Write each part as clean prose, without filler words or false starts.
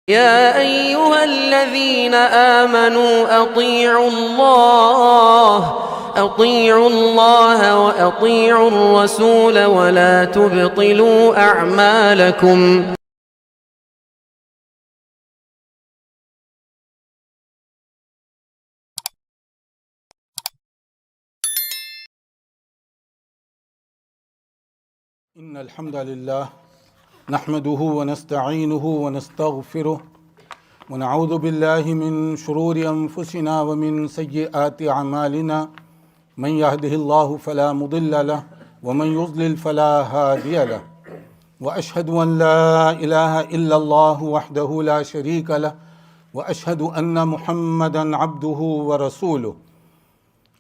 يا أيها الذين آمنوا أطيعوا الله وأطيعوا الرسول ولا تبطلوا أعمالكم. إن الحمد لله نحمده ونستعينه ونستغفره ونعوذ بالله من شرور أنفسنا ومن سيئات أعمالنا من يهده الله فلا مضل له ومن يضلل فلا هادي له وأشهد أن لا إله إلا الله وحده لا شريك له وأشهد أن محمدا عبده ورسوله.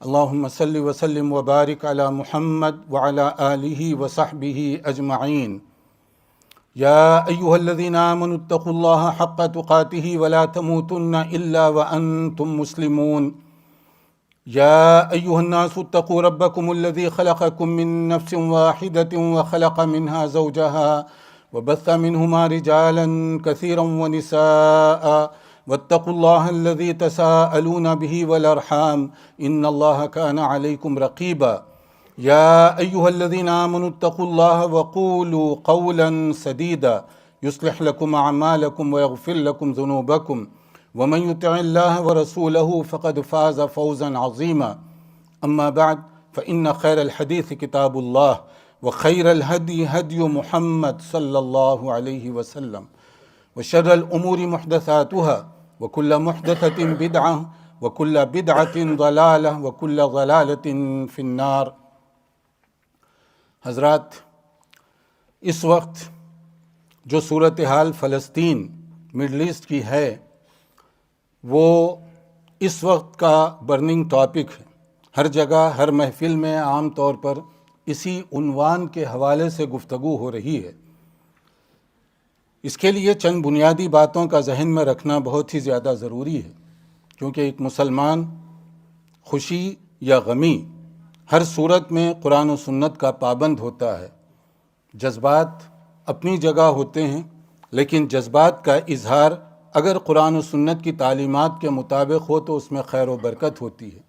اللهم صل وسلم وبارك على محمد وعلى آله وصحبه أجمعين. يا أيها الذين آمنوا اتقوا الله حق تقاته ولا تموتن إلا وأنتم مسلمون. يا أيها الناس اتقوا ربكم الذي خلقكم من نفس واحدة وخلق منها زوجها وبث منهما رجالا كثيرا ونساء واتقوا الله الذي تساءلون به والأرحام إن الله كان عليكم رقيبا. يا أيها الذين آمنوا اتقوا الله وقولوا قولا سديدا يصلح لكم أعمالكم ويغفر لكم ذنوبكم ومن يطع الله ورسوله فقد فاز فوزا عظيما. أما بعد فإن خير الحديث كتاب الله وخير الهدي هدي محمد صلى الله عليه وسلم وشر الأمور محدثاتها وكل محدثة بدعة وكل بدعة ضلالة وكل ضلالة في النار. حضرات، اس وقت جو صورتحال فلسطین مڈل ایسٹ کی ہے وہ اس وقت کا برننگ ٹاپک ہے. ہر جگہ ہر محفل میں عام طور پر اسی عنوان کے حوالے سے گفتگو ہو رہی ہے. اس کے لیے چند بنیادی باتوں کا ذہن میں رکھنا بہت ہی زیادہ ضروری ہے، کیونکہ ایک مسلمان خوشی یا غمی ہر صورت میں قرآن و سنت کا پابند ہوتا ہے. جذبات اپنی جگہ ہوتے ہیں، لیکن جذبات کا اظہار اگر قرآن و سنت کی تعلیمات کے مطابق ہو تو اس میں خیر و برکت ہوتی ہے،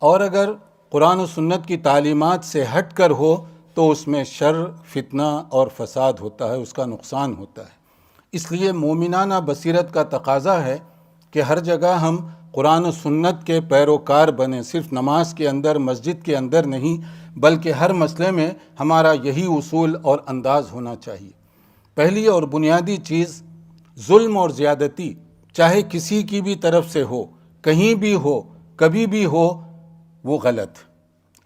اور اگر قرآن و سنت کی تعلیمات سے ہٹ کر ہو تو اس میں شر، فتنہ اور فساد ہوتا ہے، اس کا نقصان ہوتا ہے. اس لیے مومنانہ بصیرت کا تقاضا ہے کہ ہر جگہ ہم قرآن و سنت کے پیروکار بنیں، صرف نماز کے اندر، مسجد کے اندر نہیں، بلکہ ہر مسئلے میں ہمارا یہی اصول اور انداز ہونا چاہیے. پہلی اور بنیادی چیز، ظلم اور زیادتی چاہے کسی کی بھی طرف سے ہو، کہیں بھی ہو، کبھی بھی ہو، وہ غلط.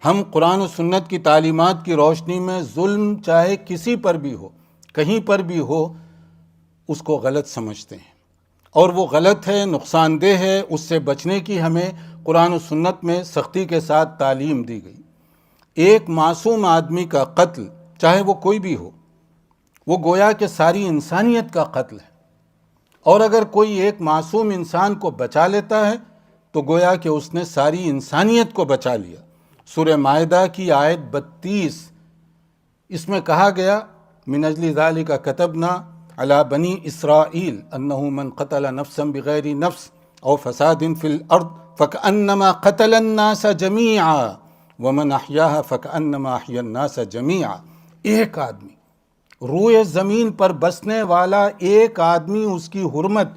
ہم قرآن و سنت کی تعلیمات کی روشنی میں ظلم چاہے کسی پر بھی ہو، کہیں پر بھی ہو، اس کو غلط سمجھتے ہیں، اور وہ غلط ہے، نقصان دہ ہے. اس سے بچنے کی ہمیں قرآن و سنت میں سختی کے ساتھ تعلیم دی گئی. ایک معصوم آدمی کا قتل، چاہے وہ کوئی بھی ہو، وہ گویا کہ ساری انسانیت کا قتل ہے. اور اگر کوئی ایک معصوم انسان کو بچا لیتا ہے تو گویا کہ اس نے ساری انسانیت کو بچا لیا. سورہ مائدہ کی آیت 32، اس میں کہا گیا، من اجل ذالک کتبنا علی بنی اسرائیل انہ من قتل نفسا بغیر نفس او فساد فی الارض فکأنما قتل الناس جمیعا ومن احیاها فکأنما احیا الناس جمیعا. ایک آدمی، روئے زمین پر بسنے والا ایک آدمی، اس کی حرمت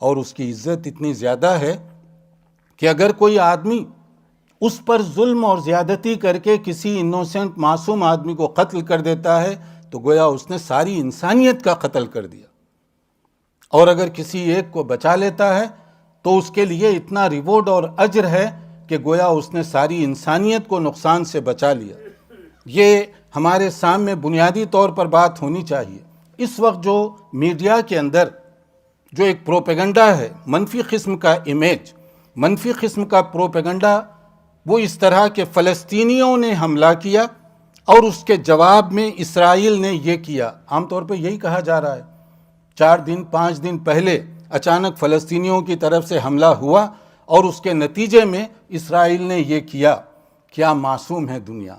اور اس کی عزت اتنی زیادہ ہے کہ اگر کوئی آدمی اس پر ظلم اور زیادتی کر کے کسی انوسنٹ معصوم آدمی کو قتل کر دیتا ہے تو گویا اس نے ساری انسانیت کا قتل کر دیا. اور اگر کسی ایک کو بچا لیتا ہے تو اس کے لیے اتنا ریوارڈ اور اجر ہے کہ گویا اس نے ساری انسانیت کو نقصان سے بچا لیا. یہ ہمارے سامنے بنیادی طور پر بات ہونی چاہیے. اس وقت جو میڈیا کے اندر جو ایک پروپیگنڈا ہے، منفی قسم کا امیج، منفی قسم کا پروپیگنڈا، وہ اس طرح کہ فلسطینیوں نے حملہ کیا اور اس کے جواب میں اسرائیل نے یہ کیا. عام طور پہ یہی کہا جا رہا ہے. 4 دن 5 دن پہلے اچانک فلسطینیوں کی طرف سے حملہ ہوا اور اس کے نتیجے میں اسرائیل نے یہ کیا. کیا معصوم ہے دنیا،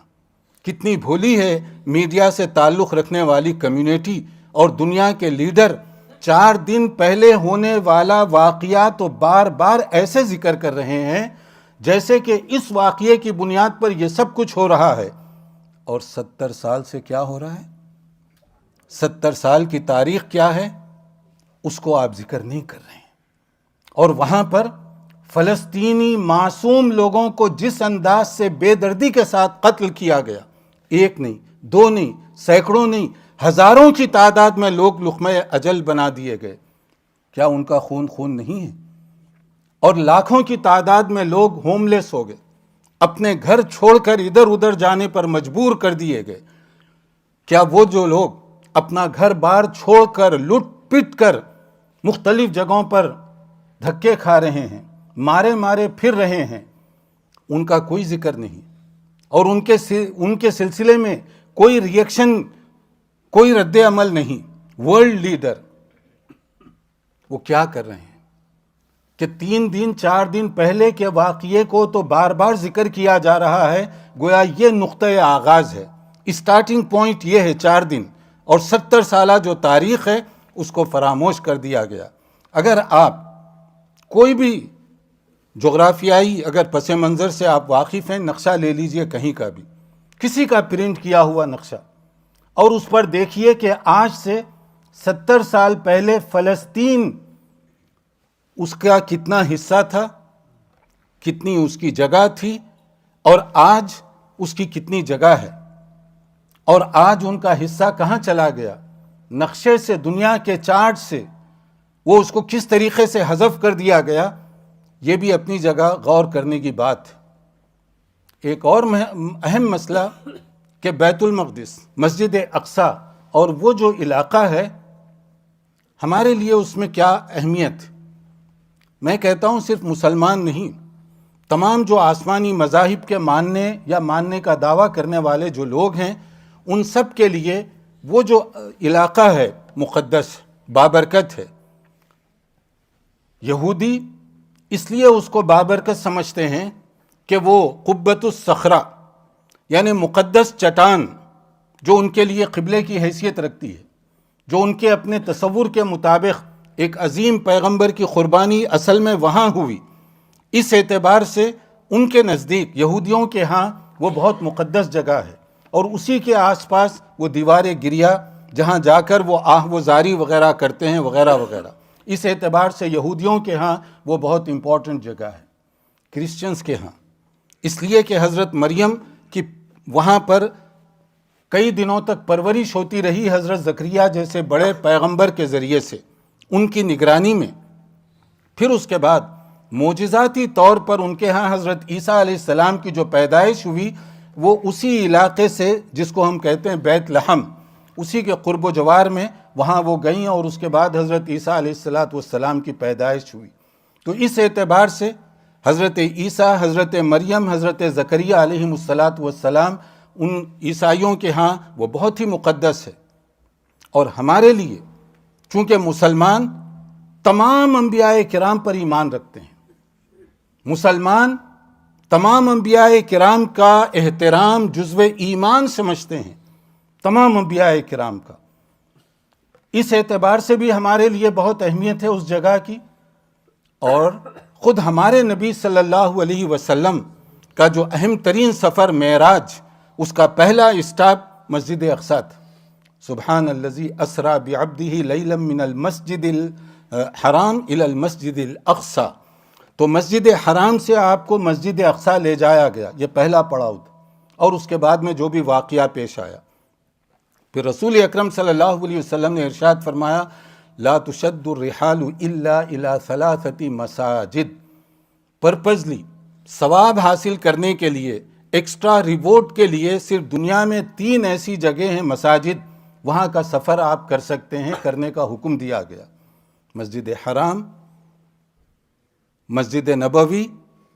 کتنی بھولی ہے میڈیا سے تعلق رکھنے والی کمیونٹی اور دنیا کے لیڈر 4 دن پہلے ہونے والا واقعہ تو بار بار ایسے ذکر کر رہے ہیں جیسے کہ اس واقعے کی بنیاد پر یہ سب کچھ ہو رہا ہے، اور 70 سال سے کیا ہو رہا ہے، 70 سال کی تاریخ کیا ہے، اس کو آپ ذکر نہیں کر رہے ہیں۔ اور وہاں پر فلسطینی معصوم لوگوں کو جس انداز سے بے دردی کے ساتھ قتل کیا گیا، 1 نہیں، 2 نہیں، سینکڑوں نہیں، ہزاروں کی تعداد میں لوگ لقمہ اجل بنا دیے گئے، کیا ان کا خون نہیں ہے؟ اور لاکھوں کی تعداد میں لوگ ہوم لیس ہو گئے، اپنے گھر چھوڑ کر ادھر ادھر جانے پر مجبور کر دیے گئے، کیا وہ جو لوگ اپنا گھر بار چھوڑ کر لٹ پٹ کر مختلف جگہوں پر دھکے کھا رہے ہیں، مارے پھر رہے ہیں، ان کا کوئی ذکر نہیں، اور ان کے سلسلے میں کوئی ریئیکشن، کوئی رد عمل نہیں۔ ورلڈ لیڈر وہ کیا کر رہے ہیں کہ 3 دن 4 دن پہلے کے واقعے کو تو بار بار ذکر کیا جا رہا ہے، گویا یہ نقطۂ آغاز ہے، اسٹارٹنگ پوائنٹ یہ ہے 4 دن، اور 70 سالہ جو تاریخ ہے اس کو فراموش کر دیا گیا۔ اگر آپ کوئی بھی جغرافیائی اگر پس منظر سے آپ واقف ہیں، نقشہ لے لیجئے کہیں کا بھی، کسی کا پرنٹ کیا ہوا نقشہ، اور اس پر دیکھیے کہ آج سے 70 سال پہلے فلسطین اس کا کتنا حصہ تھا، کتنی اس کی جگہ تھی، اور آج اس کی کتنی جگہ ہے، اور آج ان کا حصہ کہاں چلا گیا، نقشے سے، دنیا کے چارٹ سے وہ اس کو کس طریقے سے حذف کر دیا گیا، یہ بھی اپنی جگہ غور کرنے کی بات ہے۔ ایک اور اہم مسئلہ کہ بیت المقدس، مسجد اقصیٰ اور وہ جو علاقہ ہے، ہمارے لیے اس میں کیا اہمیت؟ میں کہتا ہوں صرف مسلمان نہیں، تمام جو آسمانی مذاہب کے ماننے یا ماننے کا دعویٰ کرنے والے جو لوگ ہیں، ان سب کے لیے وہ جو علاقہ ہے مقدس، بابرکت ہے۔ یہودی اس لیے اس کو بابرکت سمجھتے ہیں کہ وہ قبۃ الصخرہ، یعنی مقدس چٹان جو ان کے لیے قبلے کی حیثیت رکھتی ہے، جو ان کے اپنے تصور کے مطابق ایک عظیم پیغمبر کی قربانی اصل میں وہاں ہوئی، اس اعتبار سے ان کے نزدیک، یہودیوں کے ہاں وہ بہت مقدس جگہ ہے، اور اسی کے آس پاس وہ دیوار گریا جہاں جا کر وہ آہ و زاری وغیرہ کرتے ہیں وغیرہ وغیرہ، اس اعتبار سے یہودیوں کے ہاں وہ بہت امپورٹنٹ جگہ ہے۔ کرسچنز کے ہاں اس لیے کہ حضرت مریم کی وہاں پر کئی دنوں تک پرورش ہوتی رہی، حضرت زکریا جیسے بڑے پیغمبر کے ذریعے سے ان کی نگرانی میں، پھر اس کے بعد معجزاتی طور پر ان کے ہاں حضرت عیسیٰ علیہ السلام کی جو پیدائش ہوئی، وہ اسی علاقے سے جس کو ہم کہتے ہیں بیت لحم، اسی کے قرب و جوار میں وہاں وہ گئیں، اور اس کے بعد حضرت عیسیٰ علیہ السلام کی پیدائش ہوئی۔ تو اس اعتبار سے حضرت عیسیٰ، حضرت مریم، حضرت زکریا علیہ السلام ان عیسائیوں کے ہاں وہ بہت ہی مقدس ہے، اور ہمارے لیے چونکہ مسلمان تمام انبیاء کرام پر ایمان رکھتے ہیں، مسلمان تمام انبیاء کرام کا احترام جزو ایمان سمجھتے ہیں، تمام انبیاء کرام کا، اس اعتبار سے بھی ہمارے لیے بہت اہمیت ہے اس جگہ کی۔ اور خود ہمارے نبی صلی اللہ علیہ وسلم کا جو اہم ترین سفر معراج، اس کا پہلا اسٹاپ مسجد اقصیٰ تھا۔ سبحان الذی اسریٰ بعبدہ لیلا من المسجد الحرام الی المسجد الاقصیٰ، تو مسجد حرام سے آپ کو مسجد اقصیٰ لے جایا گیا، یہ پہلا پڑاؤ تھا، اور اس کے بعد میں جو بھی واقعہ پیش آیا۔ پھر رسول اکرم صلی اللہ علیہ وسلم نے ارشاد فرمایا، لا تشد الرحال الا الى 3 مساجد، پرپزلی ثواب حاصل کرنے کے لیے، ایکسٹرا ریوارڈ کے لیے صرف دنیا میں 3 ایسی جگہ ہیں مساجد، وہاں کا سفر آپ کر سکتے ہیں، کرنے کا حکم دیا گیا، مسجد حرام، مسجد نبوی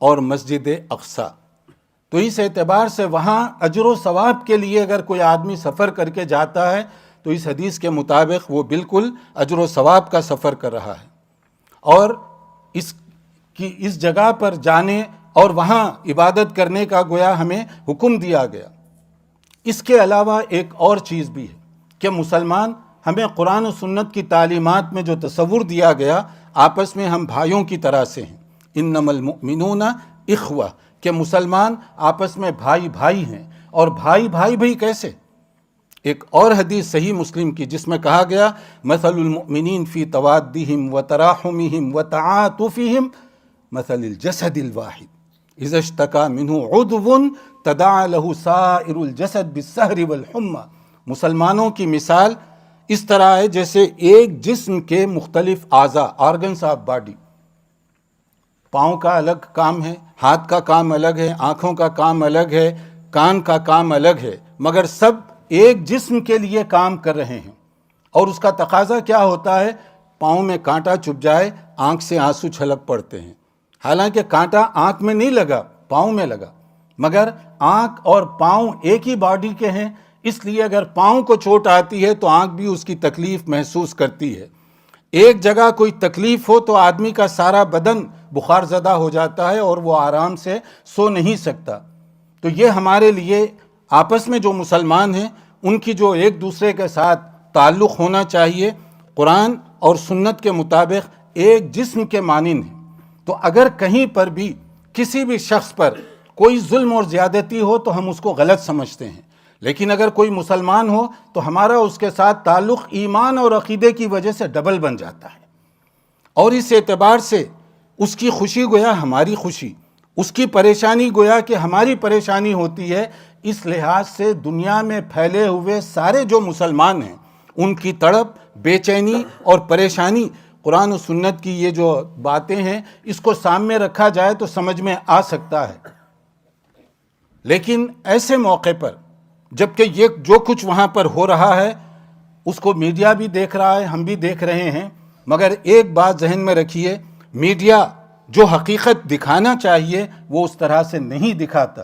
اور مسجد اقصیٰ۔ تو اس اعتبار سے وہاں اجر و ثواب کے لیے اگر کوئی آدمی سفر کر کے جاتا ہے تو اس حدیث کے مطابق وہ بالکل اجر و ثواب کا سفر کر رہا ہے، اور اس جگہ پر جانے اور وہاں عبادت کرنے کا گویا ہمیں حکم دیا گیا۔ اس کے علاوہ ایک اور چیز بھی ہے کہ مسلمان ہمیں قرآن و سنت کی تعلیمات میں جو تصور دیا گیا آپس میں ہم بھائیوں کی طرح سے ہیں، انما المؤمنون اخوہ، کہ مسلمان آپس میں بھائی بھائی ہیں، اور بھائی بھائی بھی کیسے؟ ایک اور حدیث صحیح مسلم کی جس میں کہا گیا مثل المؤمنین فی توادہم وتراحمہم وتعاطفہم مثل الجسد الواحد اذا اشتکا منہ عضو تداعی لہ سائر الجسد بالسہر والحمى۔ مسلمانوں کی مثال اس طرح ہے جیسے ایک جسم کے مختلف اعضاء، آرگنس آف باڈی، پاؤں کا الگ کام ہے، ہاتھ کا کام الگ ہے، آنکھوں کا کام الگ ہے، کان کا کام الگ ہے، مگر سب ایک جسم کے لیے کام کر رہے ہیں۔ اور اس کا تقاضا کیا ہوتا ہے؟ پاؤں میں کانٹا چبھ جائے، آنکھ سے آنسو چھلک پڑتے ہیں، حالانکہ کانٹا آنکھ میں نہیں لگا، پاؤں میں لگا، مگر آنکھ اور پاؤں ایک ہی باڈی کے ہیں، اس لیے اگر پاؤں کو چوٹ آتی ہے تو آنکھ بھی اس کی تکلیف محسوس کرتی ہے۔ ایک جگہ کوئی تکلیف ہو تو آدمی کا سارا بدن بخار زدہ ہو جاتا ہے اور وہ آرام سے سو نہیں سکتا۔ تو یہ ہمارے لیے آپس میں جو مسلمان ہیں ان کی جو ایک دوسرے کے ساتھ تعلق ہونا چاہیے قرآن اور سنت کے مطابق ایک جسم کے مانند ہے۔ تو اگر کہیں پر بھی کسی بھی شخص پر کوئی ظلم اور زیادتی ہو تو ہم اس کو غلط سمجھتے ہیں، لیکن اگر کوئی مسلمان ہو تو ہمارا اس کے ساتھ تعلق ایمان اور عقیدے کی وجہ سے ڈبل بن جاتا ہے، اور اس اعتبار سے اس کی خوشی گویا ہماری خوشی، اس کی پریشانی گویا کہ ہماری پریشانی ہوتی ہے۔ اس لحاظ سے دنیا میں پھیلے ہوئے سارے جو مسلمان ہیں ان کی تڑپ، بے چینی اور پریشانی قرآن و سنت کی یہ جو باتیں ہیں اس کو سامنے رکھا جائے تو سمجھ میں آ سکتا ہے۔ لیکن ایسے موقع پر جبکہ یہ جو کچھ وہاں پر ہو رہا ہے اس کو میڈیا بھی دیکھ رہا ہے، ہم بھی دیکھ رہے ہیں، مگر ایک بات ذہن میں رکھیے، میڈیا جو حقیقت دکھانا چاہیے وہ اس طرح سے نہیں دکھاتا،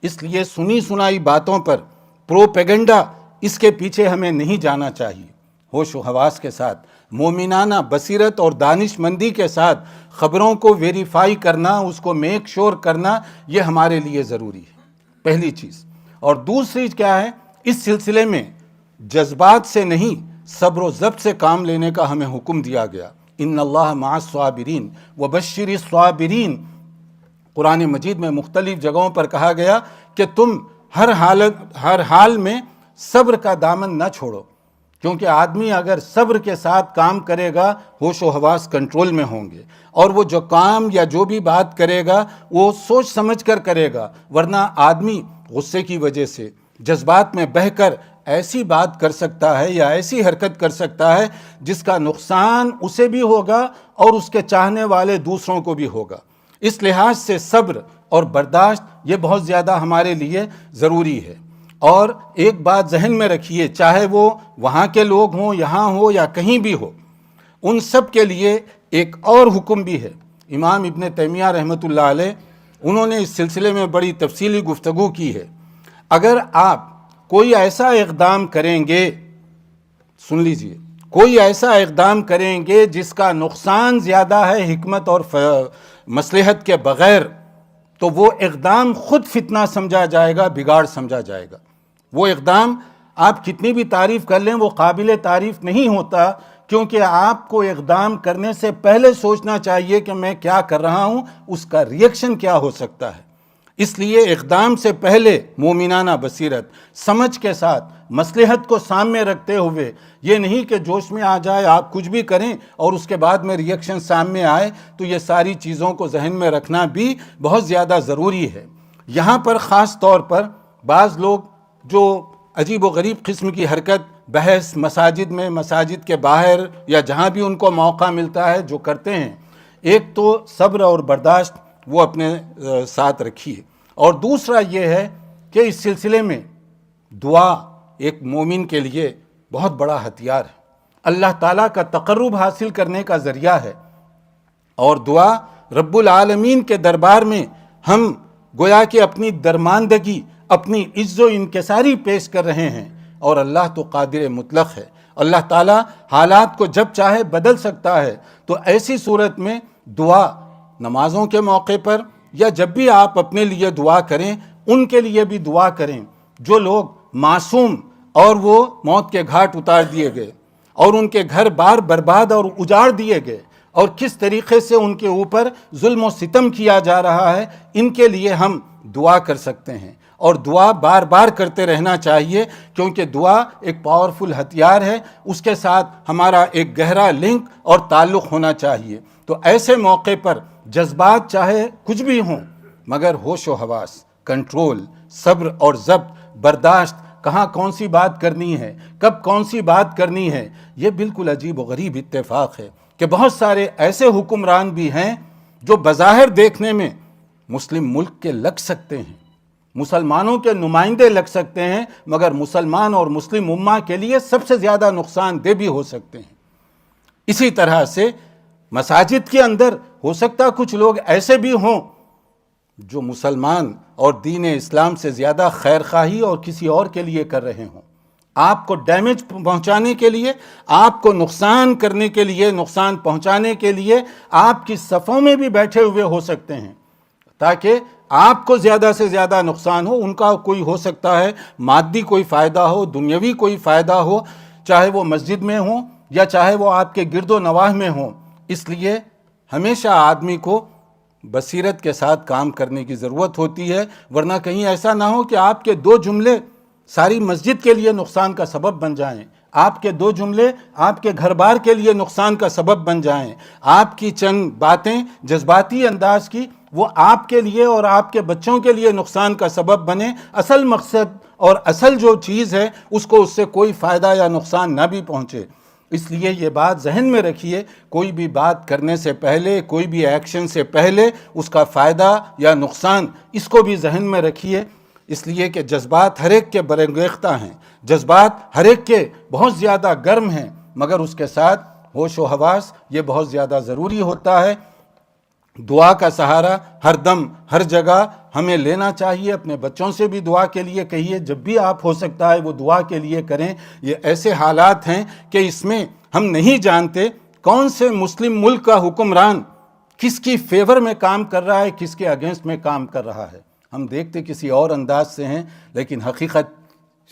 اس لیے سنی سنائی باتوں پر پروپیگنڈا اس کے پیچھے ہمیں نہیں جانا چاہیے۔ ہوش و حواس کے ساتھ، مومنانہ بصیرت اور دانش مندی کے ساتھ خبروں کو ویریفائی کرنا، اس کو میک شور کرنا، یہ ہمارے لیے ضروری ہے، پہلی چیز۔ اور دوسری کیا ہے؟ اس سلسلے میں جذبات سے نہیں صبر و ضبط سے کام لینے کا ہمیں حکم دیا گیا۔ ان اللہ مع الصابرین وبشر الصابرین، قرآن مجید میں مختلف جگہوں پر کہا گیا کہ تم ہر حال میں صبر کا دامن نہ چھوڑو، کیونکہ آدمی اگر صبر کے ساتھ کام کرے گا ہوش و حواس کنٹرول میں ہوں گے، اور وہ جو کام یا جو بھی بات کرے گا وہ سوچ سمجھ کر کرے گا، ورنہ آدمی غصے کی وجہ سے جذبات میں بہہ کر ایسی بات کر سکتا ہے یا ایسی حرکت کر سکتا ہے جس کا نقصان اسے بھی ہوگا اور اس کے چاہنے والے دوسروں کو بھی ہوگا۔ اس لحاظ سے صبر اور برداشت یہ بہت زیادہ ہمارے لیے ضروری ہے۔ اور ایک بات ذہن میں رکھیے، چاہے وہ وہاں کے لوگ ہوں، یہاں ہو یا کہیں بھی ہو، ان سب کے لیے ایک اور حکم بھی ہے۔ امام ابن تیمیہ رحمۃ اللہ علیہ انہوں نے اس سلسلے میں بڑی تفصیلی گفتگو کی ہے۔ اگر آپ کوئی ایسا اقدام کریں گے، سن لیجئے، کوئی ایسا اقدام کریں گے جس کا نقصان زیادہ ہے حکمت اور مصلحت کے بغیر، تو وہ اقدام خود فتنہ سمجھا جائے گا، بگاڑ سمجھا جائے گا۔ وہ اقدام آپ کتنی بھی تعریف کر لیں وہ قابل تعریف نہیں ہوتا، کیونکہ آپ کو اقدام کرنے سے پہلے سوچنا چاہیے کہ میں کیا کر رہا ہوں، اس کا ریئیکشن کیا ہو سکتا ہے۔ اس لیے اقدام سے پہلے مومنانہ بصیرت، سمجھ کے ساتھ، مصلحت کو سامنے رکھتے ہوئے، یہ نہیں کہ جوش میں آ جائے آپ کچھ بھی کریں اور اس کے بعد میں ریئیکشن سامنے آئے، تو یہ ساری چیزوں کو ذہن میں رکھنا بھی بہت زیادہ ضروری ہے۔ یہاں پر خاص طور پر بعض لوگ جو عجیب و غریب قسم کی حرکت، بحث مساجد میں، مساجد کے باہر یا جہاں بھی ان کو موقع ملتا ہے جو کرتے ہیں، ایک تو صبر اور برداشت وہ اپنے ساتھ رکھیے، اور دوسرا یہ ہے کہ اس سلسلے میں دعا ایک مومن کے لیے بہت بڑا ہتھیار ہے، اللہ تعالیٰ کا تقرب حاصل کرنے کا ذریعہ ہے، اور دعا رب العالمین کے دربار میں ہم گویا کہ اپنی درماندگی، اپنی عجز و انکساری پیش کر رہے ہیں، اور اللہ تو قادر مطلق ہے، اللہ تعالیٰ حالات کو جب چاہے بدل سکتا ہے۔ تو ایسی صورت میں دعا نمازوں کے موقع پر یا جب بھی آپ اپنے لیے دعا کریں، ان کے لیے بھی دعا کریں جو لوگ معصوم اور وہ موت کے گھاٹ اتار دیے گئے۔ اور ان کے گھر بار برباد اور اجاڑ دیے گئے، اور کس طریقے سے ان کے اوپر ظلم و ستم کیا جا رہا ہے، ان کے لیے ہم دعا کر سکتے ہیں، اور دعا بار بار کرتے رہنا چاہیے، کیونکہ دعا ایک پاورفل ہتھیار ہے، اس کے ساتھ ہمارا ایک گہرا لنک اور تعلق ہونا چاہیے۔ تو ایسے موقع پر جذبات چاہے کچھ بھی ہوں، مگر ہوش و حواس، کنٹرول، صبر اور ضبط، برداشت، کہاں کون سی بات کرنی ہے، کب کون سی بات کرنی ہے، یہ بالکل عجیب و غریب اتفاق ہے کہ بہت سارے ایسے حکمران بھی ہیں جو بظاہر دیکھنے میں مسلم ملک کے لگ سکتے ہیں، مسلمانوں کے نمائندے لگ سکتے ہیں، مگر مسلمان اور مسلم امہ کے لیے سب سے زیادہ نقصان دہ بھی ہو سکتے ہیں۔ اسی طرح سے مساجد کے اندر ہو سکتا کچھ لوگ ایسے بھی ہوں جو مسلمان اور دین اسلام سے زیادہ خیر خواہی اور کسی اور کے لیے کر رہے ہوں، آپ کو ڈیمیج پہنچانے کے لیے، آپ کو نقصان کرنے کے لیے، نقصان پہنچانے کے لیے آپ کی صفوں میں بھی بیٹھے ہوئے ہو سکتے ہیں، تاکہ آپ کو زیادہ سے زیادہ نقصان ہو۔ ان کا کوئی ہو سکتا ہے مادی کوئی فائدہ ہو، دنیاوی کوئی فائدہ ہو، چاہے وہ مسجد میں ہوں یا چاہے وہ آپ کے گرد و نواح میں ہوں۔ اس لیے ہمیشہ آدمی کو بصیرت کے ساتھ کام کرنے کی ضرورت ہوتی ہے، ورنہ کہیں ایسا نہ ہو کہ آپ کے دو جملے ساری مسجد کے لیے نقصان کا سبب بن جائیں، آپ کے دو جملے آپ کے گھر بار کے لیے نقصان کا سبب بن جائیں، آپ کی چند باتیں جذباتی انداز کی وہ آپ کے لیے اور آپ کے بچوں کے لیے نقصان کا سبب بنے، اصل مقصد اور اصل جو چیز ہے اس کو اس سے کوئی فائدہ یا نقصان نہ بھی پہنچے۔ اس لیے یہ بات ذہن میں رکھیے، کوئی بھی بات کرنے سے پہلے، کوئی بھی ایکشن سے پہلے اس کا فائدہ یا نقصان اس کو بھی ذہن میں رکھیے، اس لیے کہ جذبات ہر ایک کے برانگیختہ ہیں، جذبات ہر ایک کے بہت زیادہ گرم ہیں، مگر اس کے ساتھ ہوش و حواس یہ بہت زیادہ ضروری ہوتا ہے۔ دعا کا سہارا ہر دم ہر جگہ ہمیں لینا چاہیے، اپنے بچوں سے بھی دعا کے لیے کہیے، جب بھی آپ ہو سکتا ہے وہ دعا کے لیے کریں۔ یہ ایسے حالات ہیں کہ اس میں ہم نہیں جانتے کون سے مسلم ملک کا حکمران کس کی فیور میں کام کر رہا ہے، کس کے اگینسٹ میں کام کر رہا ہے۔ ہم دیکھتے کسی اور انداز سے ہیں، لیکن حقیقت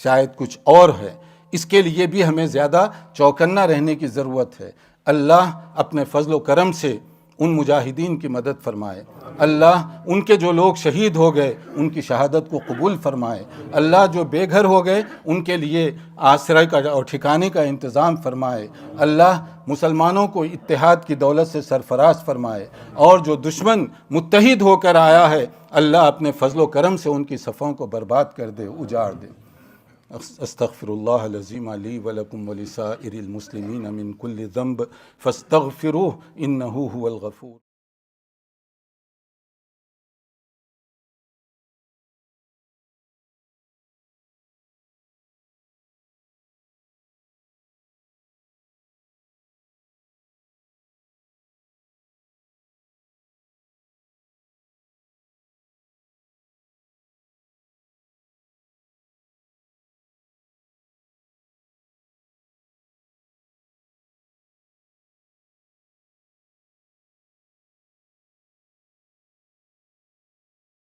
شاید کچھ اور ہے۔ اس کے لیے بھی ہمیں زیادہ چوکنا رہنے کی ضرورت ہے۔ اللہ اپنے فضل و کرم سے ان مجاہدین کی مدد فرمائے، اللہ ان کے جو لوگ شہید ہو گئے ان کی شہادت کو قبول فرمائے، اللہ جو بے گھر ہو گئے ان کے لیے آسرائے کا اور ٹھکانے کا انتظام فرمائے، اللہ مسلمانوں کو اتحاد کی دولت سے سرفراز فرمائے، اور جو دشمن متحد ہو کر آیا ہے اللہ اپنے فضل و کرم سے ان کی صفوں کو برباد کر دے، اجاڑ دے۔ استغفر اللہ العظیم لی ولکم ولسائر المسلمین من کل ذنب فاستغفروہ انہ هو الغفور۔